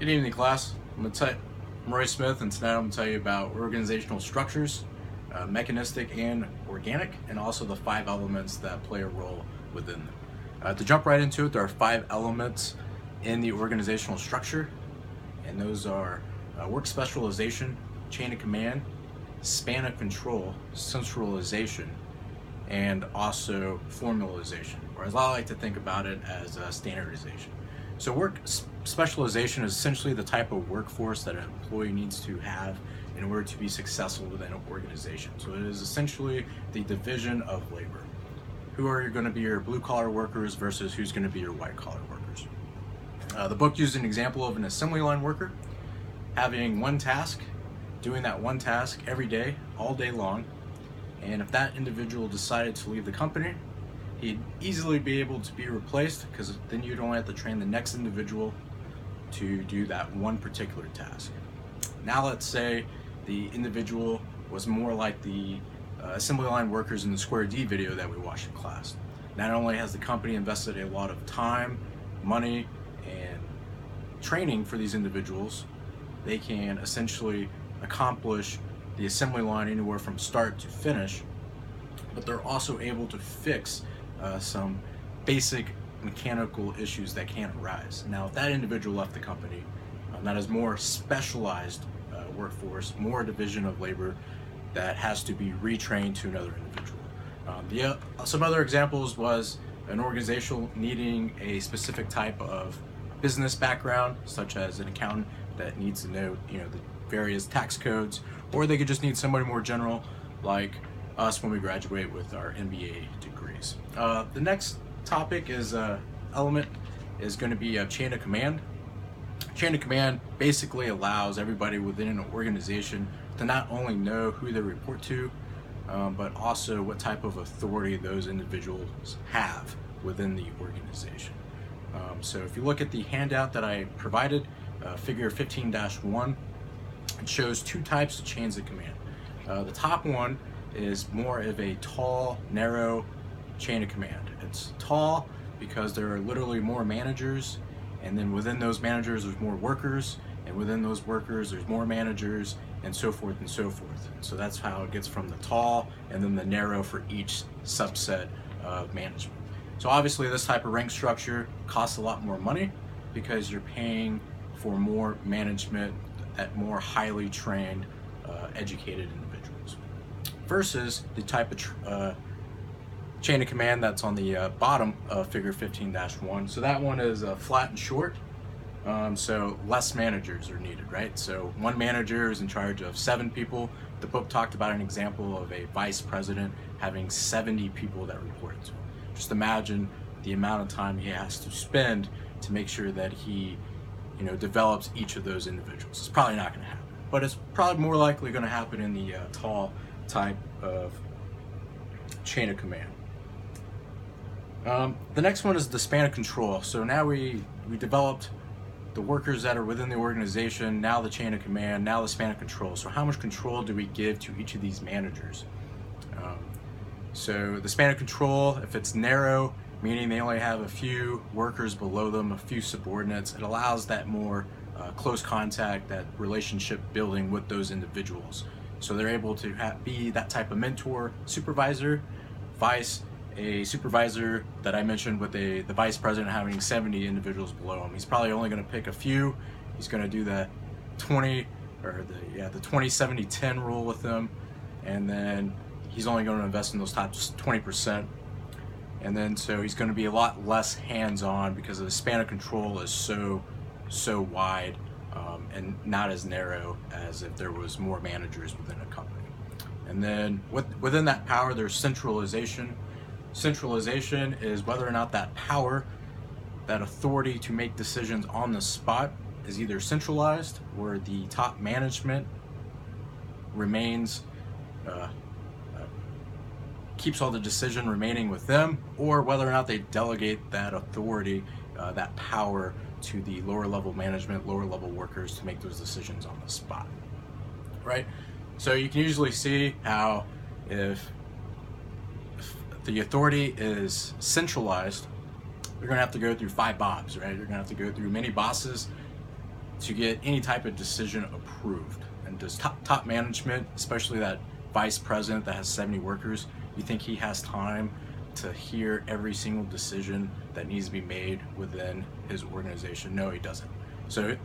Good evening, class. I'm Roy Smith, and tonight I'm going to tell you about organizational structures, mechanistic and organic, and also the 5 elements that play a role within them. To jump right into it, there are 5 elements in the organizational structure, and those are work specialization, chain of command, span of control, centralization, and also formalization, or as I like to think about it as standardization. So work specialization is essentially the type of workforce that an employee needs to have in order to be successful within an organization. So it is essentially the division of labor. Who are going to be your blue-collar workers versus who's going to be your white-collar workers. The book used an example of an assembly line worker having one task, doing that one task every day, all day long, and if that individual decided to leave the company, he'd easily be able to be replaced, because then you'd only have to train the next individual to do that one particular task. Now let's say the individual was more like the assembly line workers in the Square D video that we watched in class. Not only has the company invested a lot of time, money, and training for these individuals, they can essentially accomplish the assembly line anywhere from start to finish, but they're also able to fix some basic mechanical issues that can arise. Now, if that individual left the company, that is more specialized workforce, more division of labor that has to be retrained to another individual. Some other examples was an organization needing a specific type of business background, such as an accountant that needs to know, the various tax codes, or they could just need somebody more general, like us when we graduate with our MBA degrees. The next topic is element is going to be a chain of command. Chain of command basically allows everybody within an organization to not only know who they report to, but also what type of authority those individuals have within the organization. So if you look at the handout that I provided, figure 15-1, it shows 2 types of chains of command. The top one is more of a tall, narrow chain of command. It's tall because there are literally more managers, and then within those managers there's more workers, and within those workers there's more managers, and so forth and so forth. So that's how it gets from the tall and then the narrow for each subset of management. So obviously this type of rank structure costs a lot more money because you're paying for more management at more highly trained, educated individuals, versus the type of chain of command that's on the bottom of figure 15-1. So that one is flat and short, so less managers are needed, right? So one manager is in charge of 7 people. The book talked about an example of a vice president having 70 people that reported to him. Just imagine the amount of time he has to spend to make sure that he develops each of those individuals. It's probably not going to happen, but it's probably more likely going to happen in the tall type of chain of command. The next one is the span of control. So now we developed the workers that are within the organization, now the chain of command, now the span of control. So how much control do we give to each of these managers? So the span of control, if it's narrow, meaning they only have a few workers below them, a few subordinates, it allows that more close contact, that relationship building with those individuals. So they're able to be that type of mentor, supervisor, a supervisor that I mentioned with the vice president having 70 individuals below him. He's probably only going to pick a few. He's going to do the 20-70-10 rule with them, and then he's only going to invest in those top 20%. And then so he's going to be a lot less hands-on because the span of control is so wide and not as narrow as if there was more managers within a company. And then within that power, there's centralization. Centralization is whether or not that power, that authority to make decisions on the spot, is either centralized, where the top management remains keeps all the decision remaining with them, or whether or not they delegate that authority, that power, to the lower level management, lower level workers to make those decisions on the spot, right? So you can usually see how if the authority is centralized, you're going to have to go through 5 bobs, right? You're going to have to go through many bosses to get any type of decision approved. And does top management, especially that vice president that has 70 workers, you think he has time to hear every single decision that needs to be made within his organization? No, he doesn't. So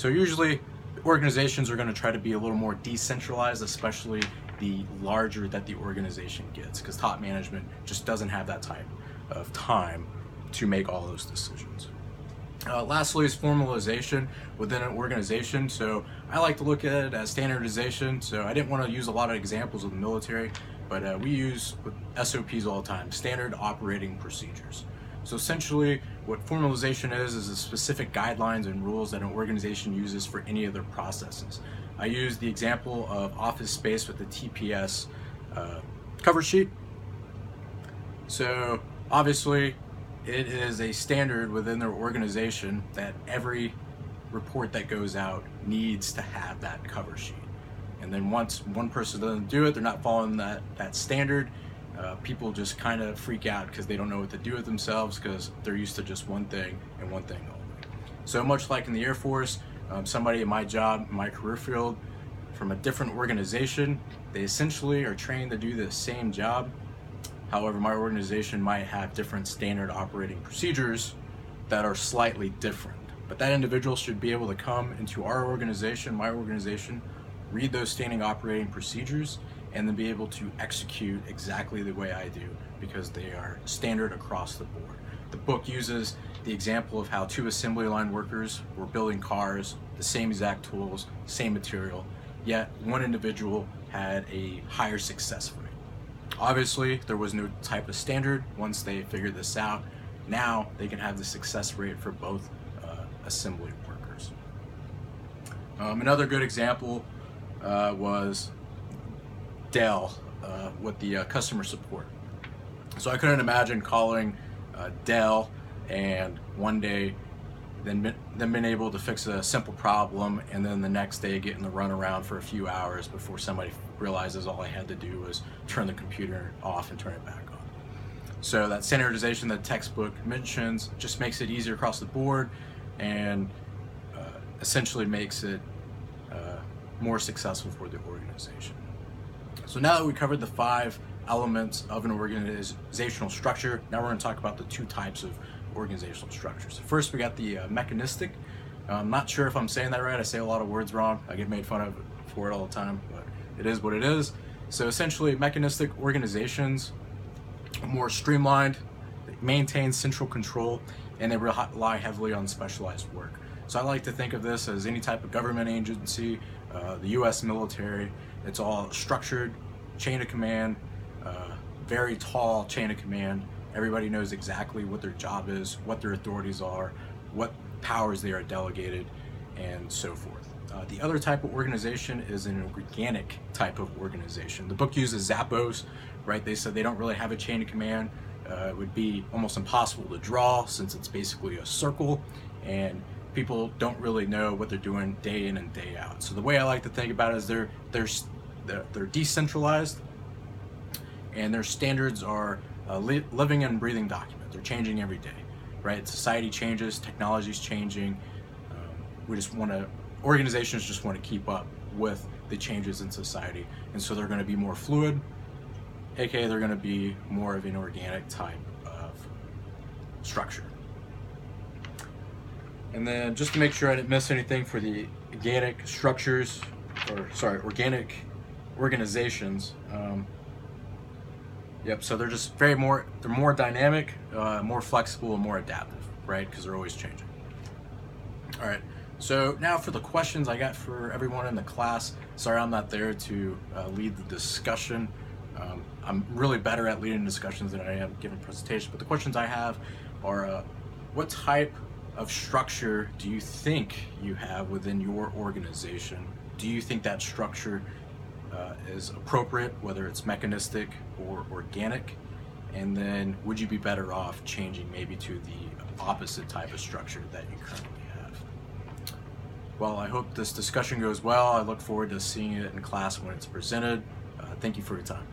usually organizations are going to try to be a little more decentralized, especially the larger that the organization gets, because top management just doesn't have that type of time to make all those decisions. Lastly is formalization within an organization. So I like to look at it as standardization. So I didn't want to use a lot of examples of the military, but we use SOPs all the time, standard operating procedures. So essentially what formalization is the specific guidelines and rules that an organization uses for any of their processes. I use the example of Office Space with the TPS cover sheet. So obviously it is a standard within their organization that every report that goes out needs to have that cover sheet. And then once one person doesn't do it, they're not following that standard, people just kind of freak out because they don't know what to do with themselves because they're used to just one thing and one thing only. So much like in the Air Force, somebody in my job, my career field, from a different organization, they essentially are trained to do the same job. However, my organization might have different standard operating procedures that are slightly different. But that individual should be able to come into our organization, my organization, read those standing operating procedures, and then be able to execute exactly the way I do because they are standard across the board. The book uses the example of how 2 assembly line workers were building cars, the same exact tools, same material, yet one individual had a higher success rate. Obviously, there was no type of standard. Once they figured this out, now they can have the success rate for both assembly workers. Another good example was Dell with the customer support. So I couldn't imagine calling Dell and one day then being able to fix a simple problem and then the next day getting the runaround for a few hours before somebody realizes all I had to do was turn the computer off and turn it back on. So that standardization that textbook mentions just makes it easier across the board and essentially makes it more successful for the organization. So now that we covered the 5 elements of an organizational structure, now we're going to talk about the 2 types of organizational structures. So first we got the mechanistic. I'm not sure if I'm saying that right. I say a lot of words wrong. I get made fun of for it all the time, but it is what it is. So essentially mechanistic organizations are more streamlined, they maintain central control, and they rely heavily on specialized work. So I like to think of this as any type of government agency, the US military. It's all structured, chain of command, very tall chain of command. Everybody knows exactly what their job is, what their authorities are, what powers they are delegated, and so forth. The other type of organization is an organic type of organization. The book uses Zappos, right? They said they don't really have a chain of command. It would be almost impossible to draw since it's basically a circle, and people don't really know what they're doing day in and day out. So the way I like to think about it is they're decentralized, and their standards are living and breathing document. They're changing every day, right? Society changes, technology's changing. Organizations just want to keep up with the changes in society, and so they're going to be more fluid, aka they're going to be more of an organic type of structure. And then just to make sure I didn't miss anything for the organic structures, organic organizations. So they're just they're more dynamic, more flexible, and more adaptive, right? Because they're always changing. All right, so now for the questions I got for everyone in the class. Sorry I'm not there to lead the discussion. I'm really better at leading discussions than I am giving presentations, but the questions I have are, what type of structure do you think you have within your organization? Do you think that structure is appropriate, whether it's mechanistic or organic? And then would you be better off changing maybe to the opposite type of structure that you currently have? Well, I hope this discussion goes well. I look forward to seeing it in class when it's presented. Thank you for your time.